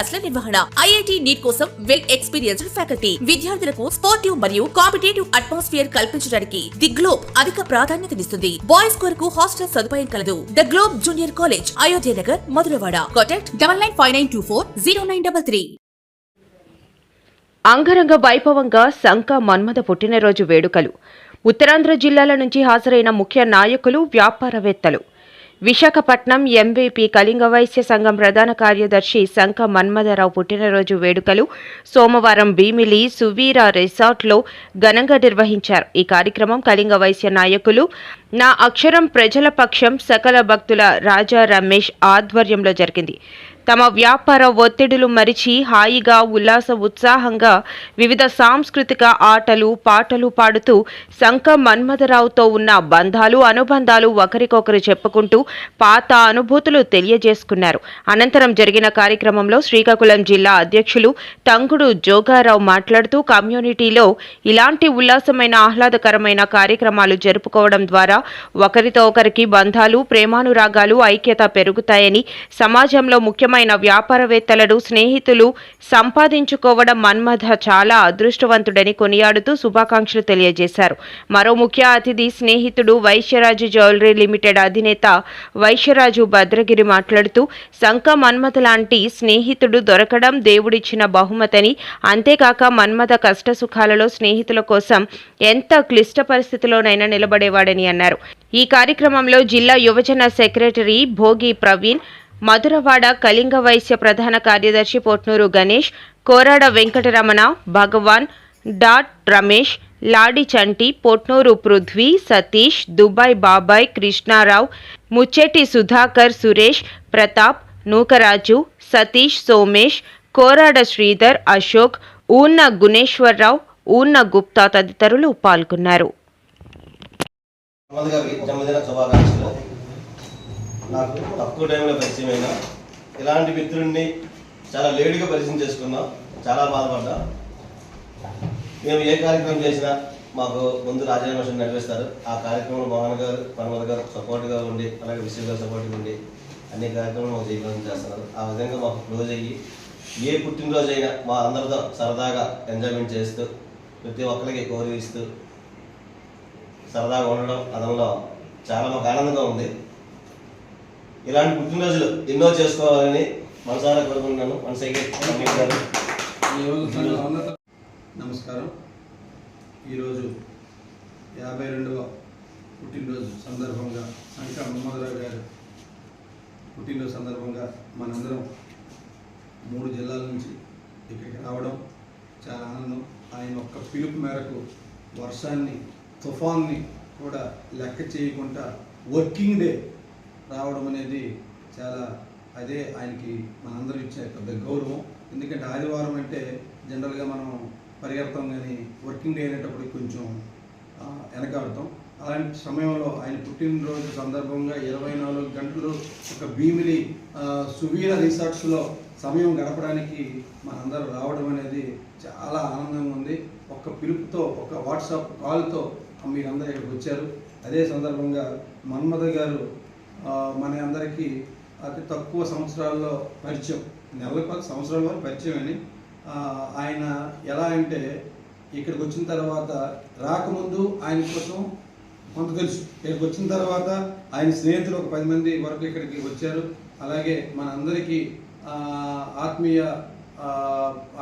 క్లాసుల నిర్వహణ, IIT NEET కోసం వెల్ ఎక్స్పీరియన్స్డ్ ఫ్యాకల్టీ, విద్యార్థులకు స్పోర్టివ్ మరియు కాంపిటేటివ్ అట్మాస్ఫియర్ కల్పించడానికి ది గ్లోబ్ అధిక ప్రాధాన్యతనిస్తుంది. బాయ్స్ కొరకు హాస్టల్ సదుపాయం కలదు. The globe junior college, Ayodhya Nagar, Madhurawada. Contact 9959240933. అంగరంగ వైభవంగా సంక మన్మథ పుట్టినరోజు వేడుకలు. ఉత్తరాంధ్ర జిల్లాల నుంచి హాజరైన ముఖ్య నాయకులు, వ్యాపారవేత్తలు. విశాఖపట్నం ఎంవీపీ కళింగ వైశ్య సంఘం ప్రధాన కార్యదర్శి సంక మన్మథరావు పుట్టినరోజు వేడుకలు సోమవారం భీమిలి సువీర రిసార్ట్లో ఘనంగా నిర్వహించారు. ఈ కార్యక్రమం కళింగ వైశ్య నాయకులు నా అక్షరం ప్రజల పక్షం సకల భక్తుల రాజా రమేష్ ఆధ్వర్యంలో జరిగింది. తమ వ్యాపార ఒత్తిడులు మరిచి హాయిగా ఉత్సాహంగా వివిధ సాంస్కృతిక ఆటలు పాటలు పాడుతూ సంక మన్మథరావుతో ఉన్న బంధాలు అనుబంధాలు ఒకరికొకరు చెప్పుకుంటూ పాత అనుభూతులు తెలియజేసుకున్నారు. అనంతరం జరిగిన కార్యక్రమంలో శ్రీకాకుళం జిల్లా అధ్యక్షులు తంగుడు జోగారావు మాట్లాడుతూ కమ్యూనిటీలో ఇలాంటి ఉల్లాసమైన ఆహ్లాదకరమైన కార్యక్రమాలు జరుపుకోవడం ద్వారా ఒకరితో ఒకరికి బంధాలు ప్రేమానురాగాలు ఐక్యత పెరుగుతాయని, సమాజంలో ముఖ్యమైన వ్యాపారవేత్తలను స్నేహితులు సంపాదించుకోవడం మన్మథ చాలా అదృష్టవంతుడని కొనియాడుతూ శుభాకాంక్షలు తెలియజేశారు. మరో ముఖ్య అతిథి స్నేహితుడు వైశ్యరాజు జ్యువెలరీ లిమిటెడ్ అధినేత వైశ్యరాజు భద్రగిరి మాట్లాడుతూ సంక మన్మథ లాంటి స్నేహితుడు దొరకడం దేవుడిచ్చిన బహుమతని, అంతేకాక మన్మథ కష్టసుఖాలలో స్నేహితుల కోసం ఎంత క్లిష్ట పరిస్థితిలోనైనా నిలబడేవాడని అన్నారు. ఈ కార్యక్రమంలో జిల్లా యువజన సెక్రటరీ భోగి ప్రవీణ్, మధురవాడ కళింగ వైశ్య ప్రధాన కార్యదర్శి పొట్నూరు గణేష్, కోరాడ వెంకటరమణ, భగవాన్, డాట్ రమేష్, లాడి చంటి, పొట్నూరు పృథ్వీ, సతీష్, దుబాయ్ బాబాయ్, కృష్ణారావు, ముచ్చెట్టి సుధాకర్, సురేష్, ప్రతాప్, నూకరాజు, సతీష్, సోమేష్, కోరాడ శ్రీధర్, అశోక్, ఊన్న గుణేశ్వరరావు, ఊన్న గుప్తా తదితరులు పాల్గొన్నారు. నాకు తక్కువ టైంలో పరిచయమైన ఇలాంటి మిత్రుడిని చాలా లేటుగా పరిచయం చేసుకున్నాం. చాలా బాధపడ్డా. మేము ఏ కార్యక్రమం చేసినా మాకు ముందు రాజారామేశ్వరం నడిపిస్తారు. ఆ కార్యక్రమంలో మోహన్ గారు, మన్మథ గారు సపోర్ట్గా ఉండి, అలాగే విశ్వ గారు సపోర్ట్గా ఉండి అన్ని కార్యక్రమాలు మాకు చేయడం చేస్తున్నారు. ఆ విధంగా మాకు క్లోజ్ అయ్యి ఏ పుట్టినరోజు అయినా మా అందరితో సరదాగా ఎంజాయ్మెంట్ చేస్తూ ప్రతి ఒక్కరికి గౌరవిస్తూ సరదాగా ఉండడం అదంలో చాలా మాకు ఆనందంగా ఉంది. ఇలాంటి పుట్టినరోజులు ఎన్నో చేసుకోవాలని మనసారా కోరుకుంటున్నాను. నమస్కారం. ఈరోజు 52వ పుట్టినరోజు సందర్భంగా సంక మన్మథరావు గారు పుట్టినరోజు సందర్భంగా మనందరం 3 జిల్లాల నుంచి ఇక్కడికి రావడం చాలా ఆనందం. ఆయన ఒక్క పిలుపు మేరకు వర్షాన్ని, తుఫాన్ని కూడా లెక్క చేయకుండా వర్కింగ్ డే రావడం అనేది చాలా, అదే ఆయనకి మనందరం ఇచ్చే పెద్ద గౌరవం. ఎందుకంటే ఆదివారం అంటే జనరల్గా మనం పరిగెడతాం, కానీ వర్కింగ్ డే అనేటప్పుడు కొంచెం వెనకాడతాం. అలాంటి సమయంలో ఆయన పుట్టినరోజు సందర్భంగా 24 గంటలు ఒక భీమిలి సువీర రిసార్ట్స్లో సమయం గడపడానికి మనందరూ రావడం అనేది చాలా ఆనందంగా ఉంది. ఒక్క పిలుపుతో, ఒక వాట్సాప్ కాల్తో మీరందరూ ఇక్కడికి వచ్చారు. అదే సందర్భంగా మన్మథ గారు మన అందరికీ అతి తక్కువ సంవత్సరాల్లో పరిచయం, నెలల సంవత్సరాల వరకు పరిచయం అని. ఆయన ఎలా అంటే ఇక్కడికి వచ్చిన తర్వాత రాకముందు ఆయన కోసం కొంత తెలుసు, ఇక్కడికి వచ్చిన తర్వాత ఆయన స్నేహితులు ఒక 10 మంది వరకు ఇక్కడికి వచ్చారు. అలాగే మన అందరికీ ఆత్మీయ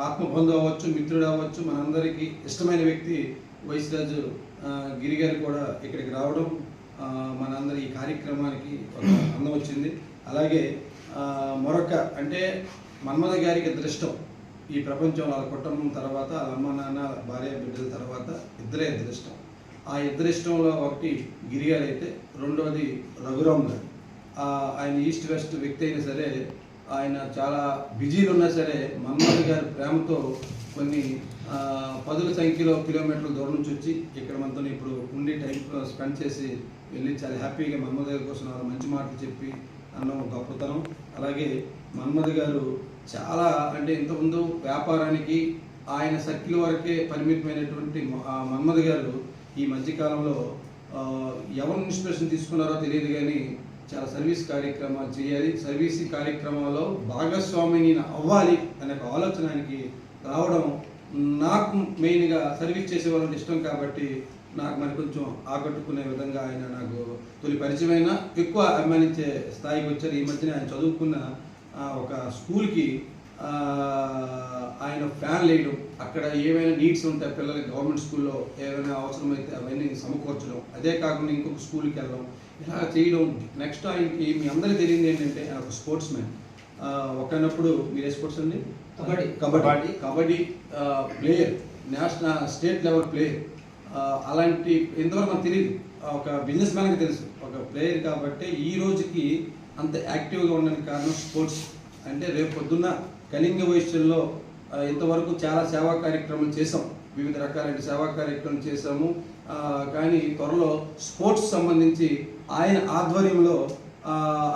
ఆత్మబంధు అవ్వచ్చు, మిత్రుడు అవ్వచ్చు, మనందరికీ ఇష్టమైన వ్యక్తి వైశ్యరాజు గిరిగారు కూడా ఇక్కడికి రావడం మనందరి ఈ కార్యక్రమానికి ఒక అందం వచ్చింది. అలాగే మరొక అంటే మన్మథ గారికి అదృష్టం ఈ ప్రపంచంలో వాళ్ళ కుటుంబం తర్వాత, వాళ్ళ అమ్మ నాన్న భార్య బిడ్డల తర్వాత ఇద్దరే అదృష్టం. ఆ ఇద్దరిష్టంలో ఒకటి గిరిగారు అయితే, రెండవది రఘురామ్ గారు. ఆయన ఈస్ట్ వెస్ట్ వ్యక్తి అయినా సరే, ఆయన చాలా బిజీలు ఉన్నా సరే మన్మథ గారి ప్రేమతో కొన్ని 10ల సంఖ్యలో కిలోమీటర్ల దూరం నుంచి వచ్చి ఇక్కడ మనతో ఇప్పుడు ఉండి టైం స్పెండ్ చేసి వెళ్ళి చాలా హ్యాపీగా మన్మథ గారి కోసం మంచి మాటలు చెప్పి అన్న గొప్పతనం. అలాగే మన్మథ గారు చాలా అంటే ఇంతకుముందు వ్యాపారానికి ఆయన సర్కిల్ వరకే పరిమితమైనటువంటి మన్మథ గారు ఈ మధ్యకాలంలో ఎవరు ఇన్స్పిరేషన్ తీసుకున్నారో తెలియదు, కానీ చాలా సర్వీస్ కార్యక్రమాలు చేయాలి, సర్వీస్ కార్యక్రమాల్లో భాగస్వామిని అవ్వాలి అనే ఒక ఆలోచన ఆయనకి రావడం, నాకు మెయిన్గా సర్వీస్ చేసే వాళ్ళని ఇష్టం కాబట్టి నాకు మరి కొంచెం ఆకట్టుకునే విధంగా ఆయన నాకు తొలి పరిచయమైన, ఎక్కువ అభిమానించే స్థాయికి వచ్చారు. ఈ మధ్యన ఆయన చదువుకున్న ఒక స్కూల్కి ఆయన ఫ్యాన్ వేయడం, అక్కడ ఏమైనా నీడ్స్ ఉంటాయి పిల్లలకి, గవర్నమెంట్ స్కూల్లో ఏమైనా అవసరమైతే అవన్నీ సమకూర్చడం, అదే కాకుండా ఇంకొక స్కూల్కి వెళ్ళడం, ఇలా చేయడం. నెక్స్ట్ ఆయనకి మీ అందరికీ తెలియదు ఏంటంటే ఆయన ఒక స్పోర్ట్స్ మ్యాన్. ఒకనప్పుడు మీరే స్పోర్ట్స్ అండి? Kabaddi player, national state level player. అలాంటి ఇంతవరకు మనకు తెలియదు, ఒక బిజినెస్ మ్యాన్కి తెలుసు, ఒక ప్లేయర్. కాబట్టి ఈ రోజుకి అంత యాక్టివ్గా ఉండడానికి కారణం స్పోర్ట్స్. అంటే రేపు పొద్దున్న కళింగ వైశ్యంలో ఇంతవరకు చాలా సేవా కార్యక్రమాలు చేసాం, వివిధ రకాలైన సేవా కార్యక్రమాలు చేసాము. కానీ త్వరలో స్పోర్ట్స్ సంబంధించి ఆయన ఆధ్వర్యంలో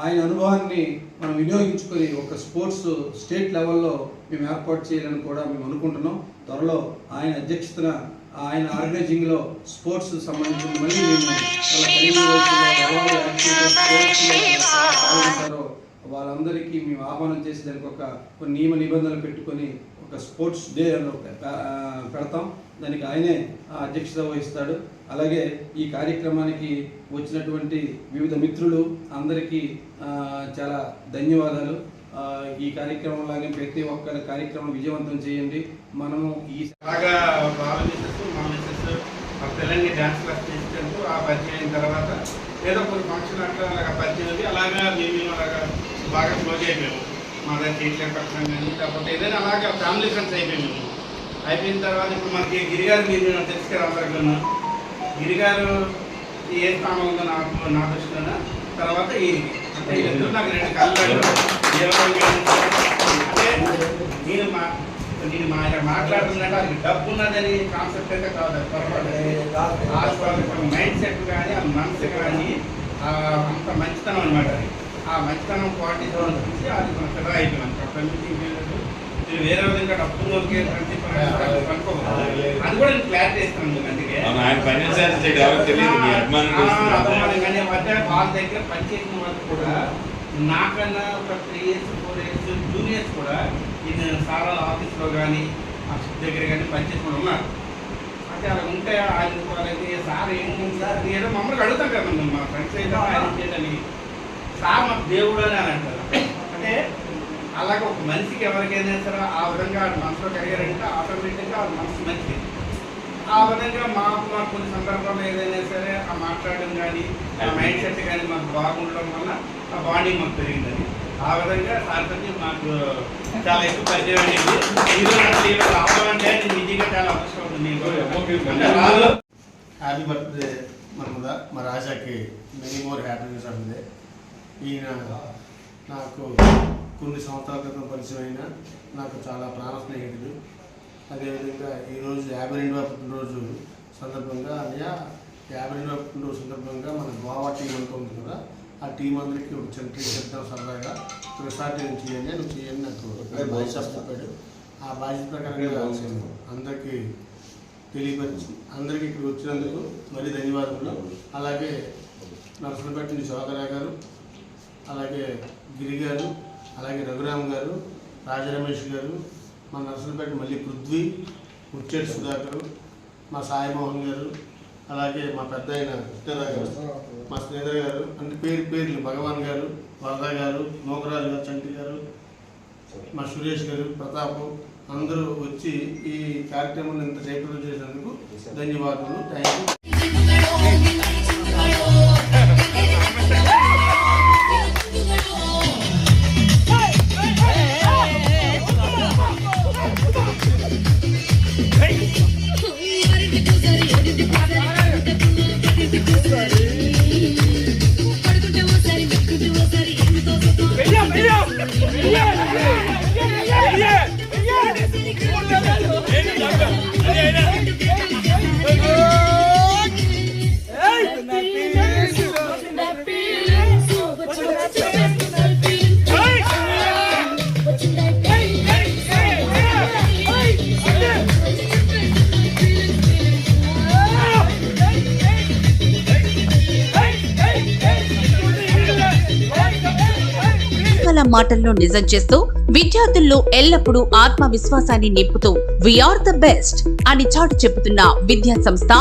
ఆయన అనుభవాన్ని మనం వినియోగించుకొని ఒక స్పోర్ట్స్ స్టేట్ లెవెల్లో మేము ఏర్పాటు చేయాలని కూడా మేము అనుకుంటున్నాం. త్వరలో ఆయన అధ్యక్షతన ఆయన ఆర్గనైజింగ్లో స్పోర్ట్స్ సంబంధించిన మళ్ళీ మేము వాళ్ళందరికీ మేము ఆహ్వానం చేసి దానికి ఒక నియమ నిబంధనలు పెట్టుకొని ఒక స్పోర్ట్స్ డే అని పెడతాం. దానికి ఆయనే అధ్యక్షత వహిస్తాడు. అలాగే ఈ కార్యక్రమానికి వచ్చినటువంటి వివిధ మిత్రులు అందరికీ చాలా ధన్యవాదాలు. ఈ కార్యక్రమం లాగే ప్రతి ఒక్కరి కార్యక్రమం విజయవంతం చేయండి. మనము ఈ బాగా పిల్లల్ని డ్యాన్స్ క్లాస్ చేసేందుకు ఆ పరిచయం అయిన తర్వాత ఏదో కొన్ని ఫంక్షన్ అట్లా అలాగా పరిచయం ఉంది. అలాగా మేము అలాగా బాగా క్లోజ్ అయిపోయాము. మా దగ్గర చేయట్లేదు పెట్టడం కానీ లేకపోతే ఏదైనా అలాగే ఫ్యామిలీ ఫ్రెండ్స్ అయిపోయాము. అయిపోయిన తర్వాత ఇప్పుడు మనకి గిరిగారు మీరు తెలుసుకారు అందరికన్నా. గిరిగారు ఏ స్థానం ఉందో నా దృష్టిలో తర్వాత ఈయనకి అంటే వీళ్ళిద్దరూ నాకు రెండు కళ్ళు. అంటే నేను మాట్లాడుతున్నట్టు అది డబ్బు ఉన్నదని కాన్సెప్ట్ అయితే కాదు, పొరపాటు. మైండ్ సెట్ కానీ ఆ మనసు కానీ అంత మంచితనం అనమాట. ఆ మంచితనం క్వాలిటీ చూసి అది మన పెద్ద అయిపోయింది. అప్పటి నుంచి మీరు వేరే విధంగా డబ్బు అది కూడా నేను క్లారిటీ ఇస్తాను. అందుకే కానీ మధ్య వాళ్ళ దగ్గర పనిచేసిన వాళ్ళు కూడా నాకన్నా ఒక 3 years 4 years జూనియర్స్ కూడా నేను సారా ఆఫీస్లో కానీ దగ్గర కానీ పనిచేసిన ఉన్నారు. అంటే అలా ఉంటే ఆయన వాళ్ళకి సార్ ఏంటి సార్ ఏదో మమ్మల్ని అడుగుతాం కదా, మా ఫ్రెండ్స్ అయితే ఆయన చేయదని సార్ మాకు దేవుడు అని అంటారు. అంటే అలాగే ఒక మనిషికి ఎవరికైనా సరే ఆ విధంగా మనసులో కలిగారంటే ఆటోమేటిక్గా ఆ మనసు మంచిది. ఆ విధంగా మాకు కొన్ని సందర్భాల్లో ఏదైనా సరే ఆ మాట్లాడడం కానీ ఆ మైండ్ సెట్ కానీ మాకు బాగుండడం వల్ల ఆ బాడీ మాకు పెరిగిందని ఆ విధంగా సార్తోటి మాకు చాలా ఎక్కువ పరిచయం అయింది. ఈరోజు అసలు ఈరోజు రావడం అంటే నేను నిజంగా చాలా అవసరం అవుతుంది. హ్యాపీ బర్త్డే మనముదా. మా రాజాకి మెనీ మోర్ హ్యాపీనెస్ అవుతుంది. ఈయన నాకు కొన్ని సంవత్సరాల క్రితం పరిచయం అయినా నాకు చాలా ప్రాణ స్నేహితుడు. అదేవిధంగా ఈరోజు 52వ పుట్టినరోజు సందర్భంగా అన్నయ్య 52వ పుట్టినరోజు సందర్భంగా మన గోవా టీం అనుకుంది కదా, ఆ టీం అందరికీ ఒక సెంట్రీ చెప్తాం సరదాగా ఒకసారి నేను చేయండి, నువ్వు చేయండి నాకు బాధ్యత చెప్పాడు. ఆ బాధ్యత ప్రకారంగా అందరికీ తెలియపరిచి అందరికీ ఇక్కడ వచ్చినందుకు మరీ ధన్యవాదములు. అలాగే నరసనపేట శోకరా గారు, అలాగే గిరి గారు, అలాగే రఘురామ్ గారు, రాజరమేష్ గారు, మా నరసనపేట మళ్ళీ పృథ్వీ, ముచ్చేటి సుధాకరు, మా సాయిమోహన్ గారు, అలాగే మా పెద్ద అయిన కృష్ణరా గారు, మా స్నేహితులు గారు, అంటే పేర్లు భగవాన్ గారు, వరద గారు, నోకరాజు గారు, చంటి గారు, మా సురేష్ గారు, ప్రతాప్ అందరూ వచ్చి ఈ కార్యక్రమాన్ని ఇంత జయప్రదం చేసినందుకు ధన్యవాదాలు. Thank you. మాటలను నిజం చేస్తూ విద్యార్థుల్లో ఎల్లప్పుడూ ఆత్మవిశ్వాసాన్ని నింపుతూ వీఆర్ ద బెస్ట్ అని చాటు చెబుతున్న విద్యా సంస్థ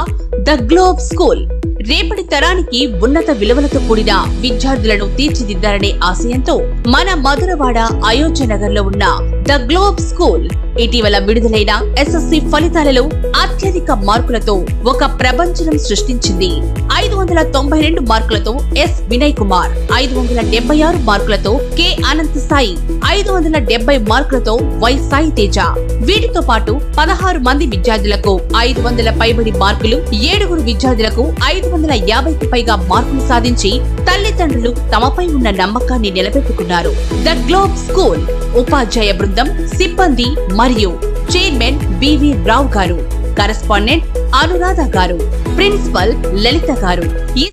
ద గ్లోబ్ స్కూల్. రేపటి తరానికి ఉన్నత విలువలతో కూడిన విద్యార్థులను తీర్చిదిద్దాలనే ఆశయంతో మన మధురవాడ అయోధ్య నగర్ లో ఉన్న ద గ్లోబ్ స్కూల్ ఇటీవల విడుదలైన ఎస్ఎస్సి ఫలితాలలో అత్యధిక మార్కులతో ఒక ప్రపంచం సృష్టించింది. 592 మార్కులతో ఎస్ వినయ్ కుమార్, 576 మార్కులతో కె అనంత్ సాయి, 570 మార్కులతో వై సాయి తేజ. వీటితో పాటు 16 మంది విద్యార్థులకు 500 పైబడి మార్కులు, 7 విద్యార్థులకు 550కి పైగా మార్కులు సాధించి తల్లిదండ్రులు తమపై ఉన్న నమ్మకాన్ని నిలబెట్టుకున్నారు. ద గ్లోబ్ స్కూల్ ఉపాధ్యాయ బృందం, సిబ్బంది మరియు చైర్మన్ బివి రావు గారు, కరెస్పాండెంట్ అనురాధ గారు, ప్రిన్సిపల్ లలిత గారు.